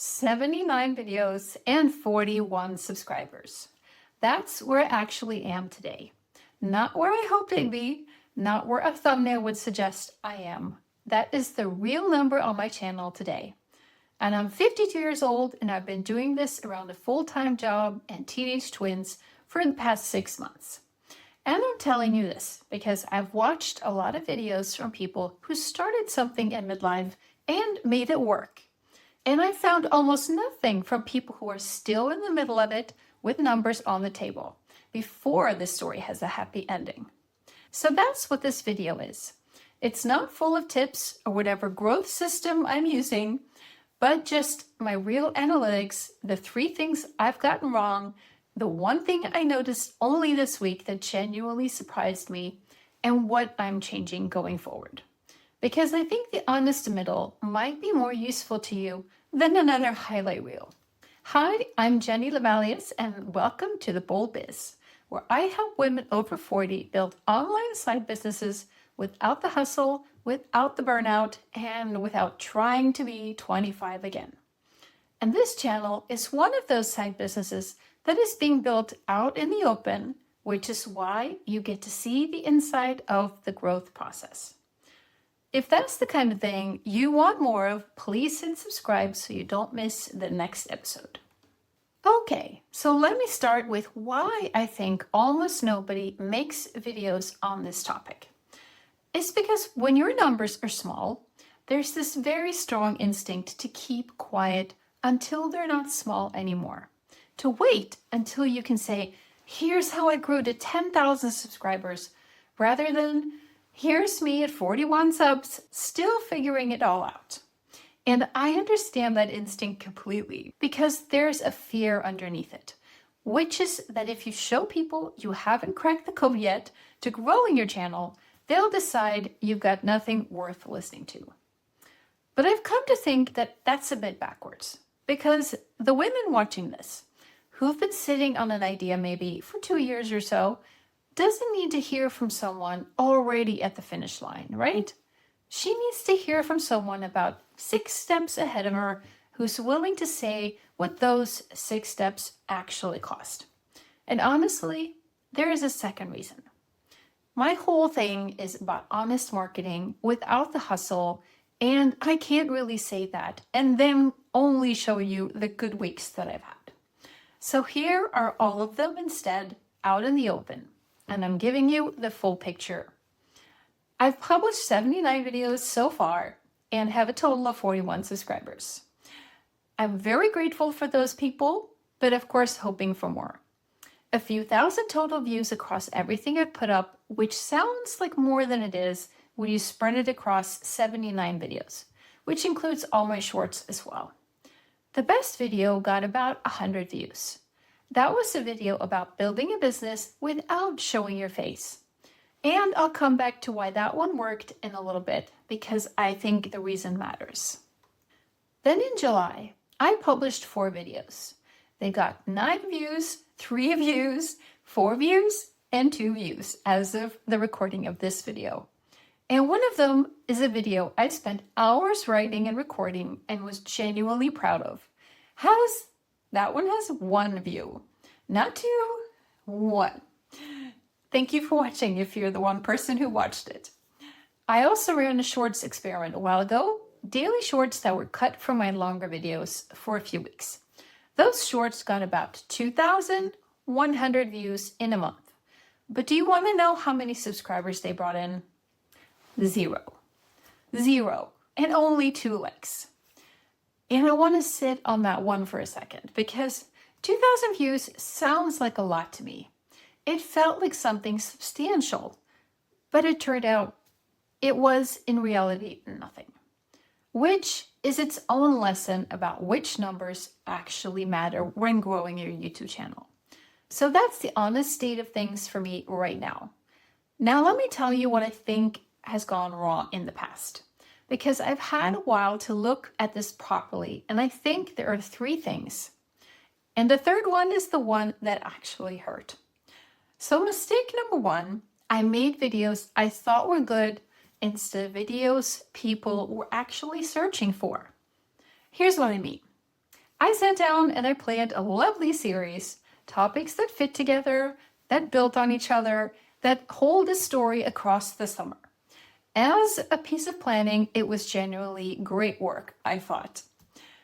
79 videos and 41 subscribers. That's where I actually am today. Not where I hoped I'd be, not where a thumbnail would suggest I am. That is the real number on my channel today. And I'm 52 years old, and I've been doing this around a full-time job and teenage twins for the past 6 months. And I'm telling you this because I've watched a lot of videos from people who started something in midlife and made it work. And I found almost nothing from people who are still in the middle of it with numbers on the table before the story has a happy ending. So that's what this video is. It's not full of tips or whatever growth system I'm using, but just my real analytics, the 3 things I've gotten wrong, the one thing I noticed only this week that genuinely surprised me, and what I'm changing going forward. Because I think the honest middle might be more useful to you than another highlight reel. Hi, I'm Jenny Lavalius, and welcome to The Bold Biz, where I help women over 40 build online side businesses without the hustle, without the burnout, and without trying to be 25 again. And this channel is one of those side businesses that is being built out in the open, which is why you get to see the inside of the growth process. If that's the kind of thing you want more of, please hit subscribe so you don't miss the next episode. Okay, so let me start with why I think almost nobody makes videos on this topic. It's because when your numbers are small, there's this very strong instinct to keep quiet until they're not small anymore. To wait until you can say, here's how I grew to 10,000 subscribers, rather than, here's me at 41 subs, still figuring it all out. And I understand that instinct completely because there's a fear underneath it, which is that if you show people you haven't cracked the code yet to growing your channel, they'll decide you've got nothing worth listening to. But I've come to think that that's a bit backwards because the women watching this, who've been sitting on an idea maybe for 2 years or so, doesn't need to hear from someone already at the finish line, right? She needs to hear from someone about 6 steps ahead of her who's willing to say what those 6 steps actually cost. And honestly, there is a second reason. My whole thing is about honest marketing without the hustle, and I can't really say that and then only show you the good weeks that I've had. So here are all of them instead out in the open. And I'm giving you the full picture. I've published 79 videos so far and have a total of 41 subscribers. I'm very grateful for those people, but of course hoping for more. A few thousand total views across everything I've put up, which sounds like more than it is when you spread it across 79 videos, which includes all my shorts as well. The best video got about 100 views. That was a video about building a business without showing your face. And I'll come back to why that one worked in a little bit because I think the reason matters. Then in July, I published 4 videos. They got 9 views, 3 views, 4 views, and 2 views as of the recording of this video. And one of them is a video I spent hours writing and recording and was genuinely proud of. That one has 1 view. Not 2, 1. Thank you for watching if you're the one person who watched it. I also ran a shorts experiment a while ago, daily shorts that were cut from my longer videos for a few weeks. Those shorts got about 2,100 views in a month. But do you want to know how many subscribers they brought in? 0. And only 2 likes. And I want to sit on that one for a second because 2,000 views sounds like a lot to me. It felt like something substantial, but it turned out it was in reality nothing, which is its own lesson about which numbers actually matter when growing your YouTube channel. So that's the honest state of things for me right now. Now let me tell you what I think has gone wrong in the past, because I've had a while to look at this properly, and I think there are 3 things. And the third one is the one that actually hurt. So mistake number 1, I made videos I thought were good instead of videos people were actually searching for. Here's what I mean. I sat down and I planned a lovely series, topics that fit together, that built on each other, that hold a story across the summer. As a piece of planning, it was genuinely great work, I thought.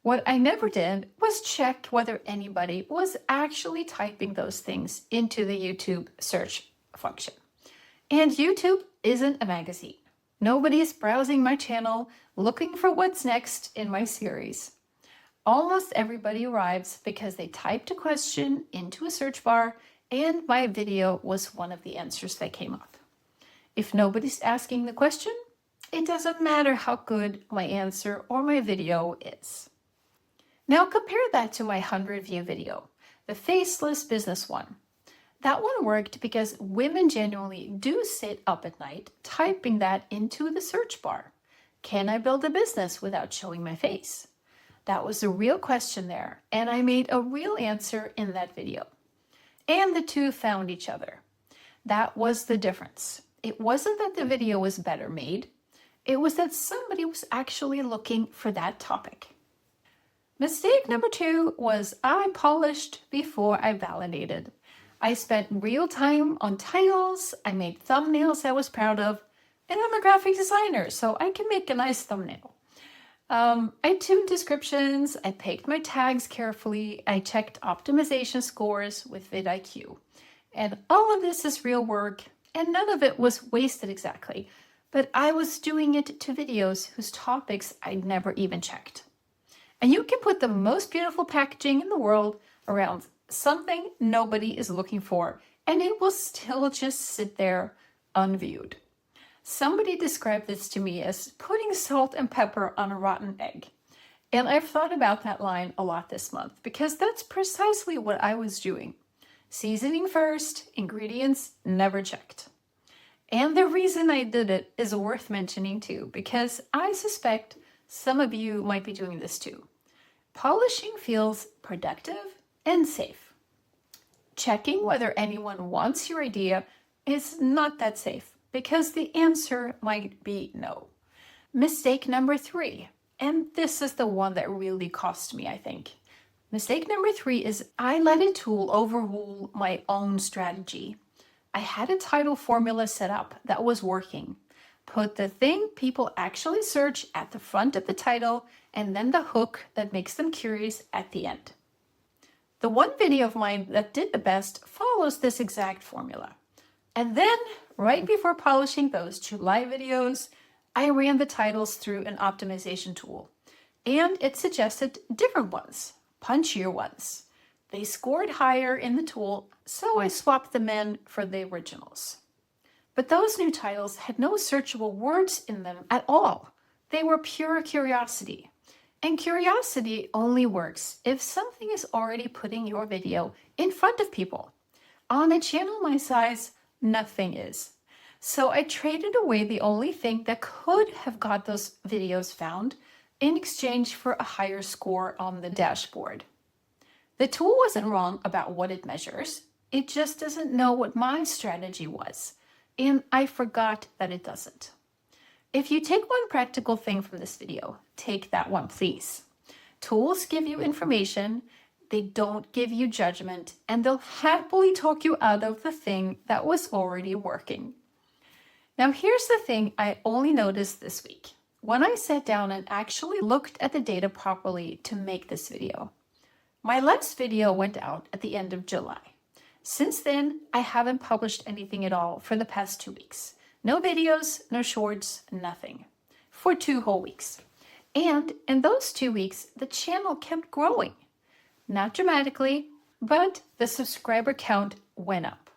What I never did was check whether anybody was actually typing those things into the YouTube search function. And YouTube isn't a magazine. Nobody's browsing my channel looking for what's next in my series. Almost everybody arrives because they typed a question into a search bar and my video was one of the answers that came up. If nobody's asking the question, it doesn't matter how good my answer or my video is. Now compare that to my 100-view video, the faceless business one. That one worked because women genuinely do sit up at night typing that into the search bar. Can I build a business without showing my face? That was a real question there, and I made a real answer in that video. And the two found each other. That was the difference. It wasn't that the video was better made. It was that somebody was actually looking for that topic. Mistake number 2 was I polished before I validated. I spent real time on titles, I made thumbnails I was proud of, and I'm a graphic designer, so I can make a nice thumbnail. I tuned descriptions, I picked my tags carefully, I checked optimization scores with vidIQ. And all of this is real work, and none of it was wasted exactly, but I was doing it to videos whose topics I'd never even checked. And you can put the most beautiful packaging in the world around something nobody is looking for, and it will still just sit there unviewed. Somebody described this to me as putting salt and pepper on a rotten egg. And I've thought about that line a lot this month because that's precisely what I was doing. Seasoning first, ingredients never checked. And the reason I did it is worth mentioning too, because I suspect some of you might be doing this too. Polishing feels productive and safe. Checking whether anyone wants your idea is not that safe because the answer might be no. Mistake number 3, and this is the one that really cost me, I think. Mistake number 3 is I let a tool overrule my own strategy. I had a title formula set up that was working. Put the thing people actually search at the front of the title and then the hook that makes them curious at the end. The one video of mine that did the best follows this exact formula. And then, right before polishing those July videos, I ran the titles through an optimization tool. And it suggested different ones, punchier ones. They scored higher in the tool, so I swapped them in for the originals. But those new titles had no searchable words in them at all. They were pure curiosity. And curiosity only works if something is already putting your video in front of people. On a channel my size, nothing is. So I traded away the only thing that could have got those videos found in exchange for a higher score on the dashboard. The tool wasn't wrong about what it measures. It just doesn't know what my strategy was. And I forgot that it doesn't. If you take one practical thing from this video, take that one, please. Tools give you information, they don't give you judgment, and they'll happily talk you out of the thing that was already working. Now, here's the thing I only noticed this week, when I sat down and actually looked at the data properly to make this video. My last video went out at the end of July. Since then, I haven't published anything at all for the past 2 weeks. No videos, no shorts, nothing. For 2 whole weeks. And in those 2 weeks, the channel kept growing. Not dramatically, but the subscriber count went up.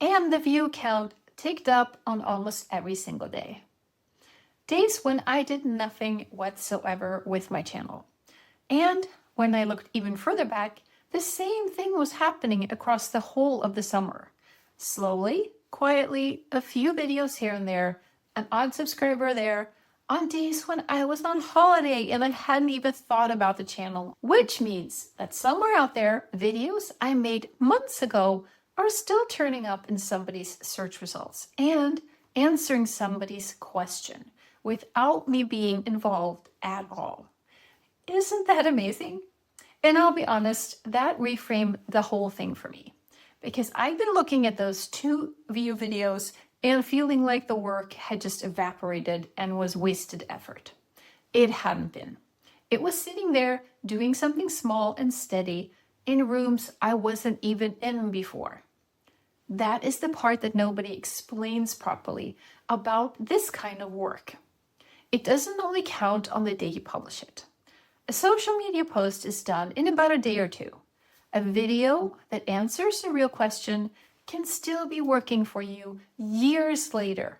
And the view count ticked up on almost every single day. Days when I did nothing whatsoever with my channel. And when I looked even further back, the same thing was happening across the whole of the summer. Slowly, quietly, a few videos here and there, an odd subscriber there, on days when I was on holiday and I hadn't even thought about the channel, which means that somewhere out there, videos I made months ago are still turning up in somebody's search results and answering somebody's question without me being involved at all. Isn't that amazing? And I'll be honest, that reframed the whole thing for me because I've been looking at those 2 view videos and feeling like the work had just evaporated and was wasted effort. It hadn't been. It was sitting there doing something small and steady in rooms I wasn't even in before. That is the part that nobody explains properly about this kind of work. It doesn't only count on the day you publish it. A social media post is done in about a day or 2. A video that answers a real question can still be working for you years later.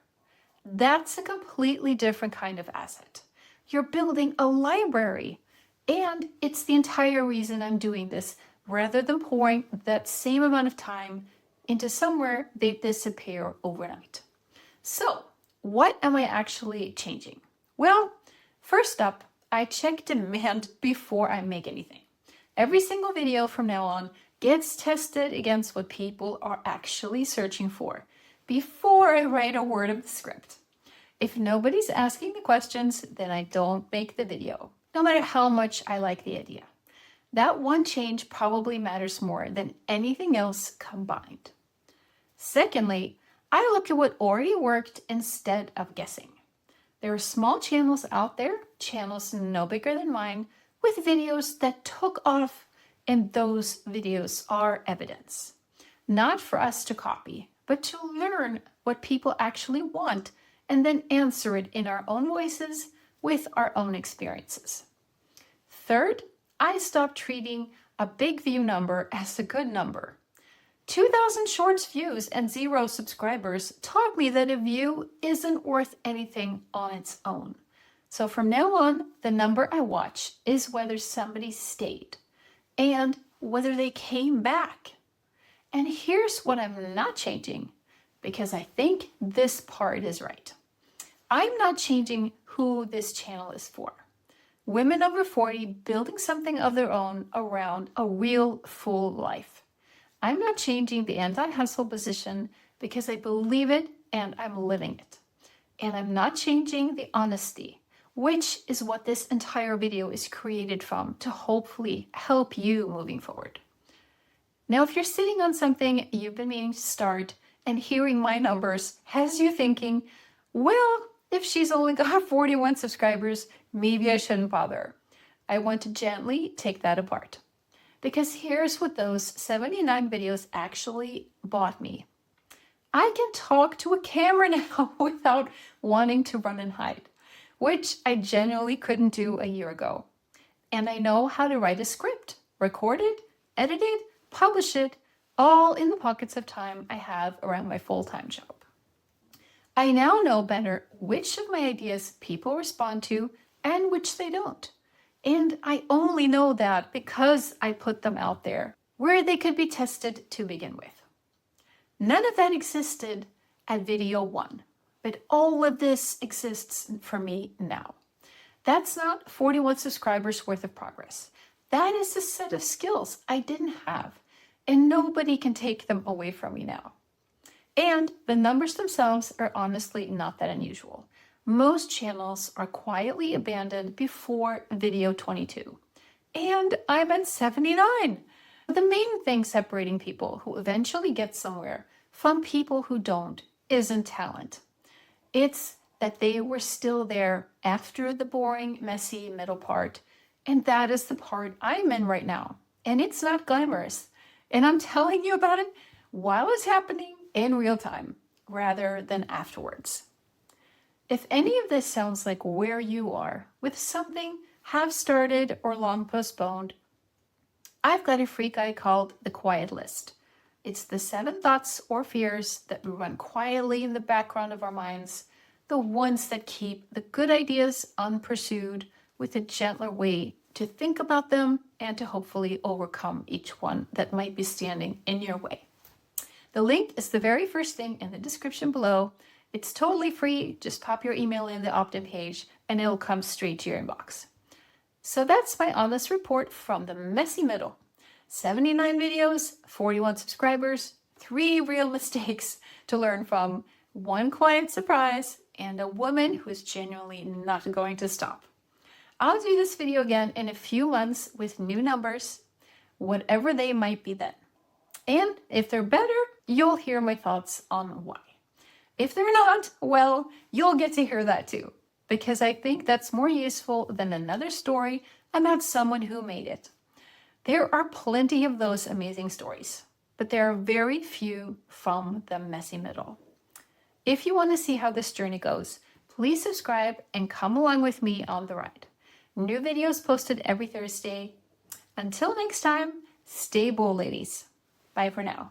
That's a completely different kind of asset. You're building a library, and it's the entire reason I'm doing this rather than pouring that same amount of time into somewhere they disappear overnight. So, what am I actually changing? Well, first up, I check demand before I make anything. Every single video from now on gets tested against what people are actually searching for before I write a word of the script. If nobody's asking me questions, then I don't make the video, no matter how much I like the idea. That one change probably matters more than anything else combined. Secondly, I look at what already worked instead of guessing. There are small channels out there, channels no bigger than mine, with videos that took off, and those videos are evidence. Not for us to copy, but to learn what people actually want and then answer it in our own voices with our own experiences. Third, I stopped treating a big view number as a good number. 2,000 shorts views and 0 subscribers taught me that a view isn't worth anything on its own. So from now on, the number I watch is whether somebody stayed and whether they came back. And here's what I'm not changing, because I think this part is right. I'm not changing who this channel is for. Women over 40 building something of their own around a real full life. I'm not changing the anti-hustle position because I believe it and I'm living it. And I'm not changing the honesty, which is what this entire video is created from to hopefully help you moving forward. Now, if you're sitting on something you've been meaning to start and hearing my numbers has you thinking, well, if she's only got 41 subscribers, maybe I shouldn't bother. I want to gently take that apart. Because here's what those 79 videos actually bought me. I can talk to a camera now without wanting to run and hide, which I genuinely couldn't do a year ago. And I know how to write a script, record it, edit it, publish it, all in the pockets of time I have around my full-time job. I now know better which of my ideas people respond to and which they don't. And I only know that because I put them out there where they could be tested to begin with. None of that existed at video 1, but all of this exists for me now. That's not 41 subscribers worth of progress. That is a set of skills I didn't have, and nobody can take them away from me now. And the numbers themselves are honestly not that unusual. Most channels are quietly abandoned before video 22. And I'm at 79. The main thing separating people who eventually get somewhere from people who don't isn't talent. It's that they were still there after the boring, messy middle part. And that is the part I'm in right now. And it's not glamorous. And I'm telling you about it while it's happening in real time, rather than afterwards. If any of this sounds like where you are with something half started or long postponed, I've got a free guide called The Quiet List. It's the 7 thoughts or fears that run quietly in the background of our minds, the ones that keep the good ideas unpursued, with a gentler way to think about them and to hopefully overcome each one that might be standing in your way. The link is the very first thing in the description below. It's totally free. Just pop your email in the opt-in page and it'll come straight to your inbox. So that's my honest report from the messy middle. 79 videos, 41 subscribers, 3 real mistakes to learn from, 1 quiet surprise, and a woman who is genuinely not going to stop. I'll do this video again in a few months with new numbers, whatever they might be then. And if they're better, you'll hear my thoughts on why. If they're not, well, you'll get to hear that too, because I think that's more useful than another story about someone who made it. There are plenty of those amazing stories, but there are very few from the messy middle. If you want to see how this journey goes, please subscribe and come along with me on the ride. New videos posted every Thursday. Until next time, stay bold, ladies. Bye for now.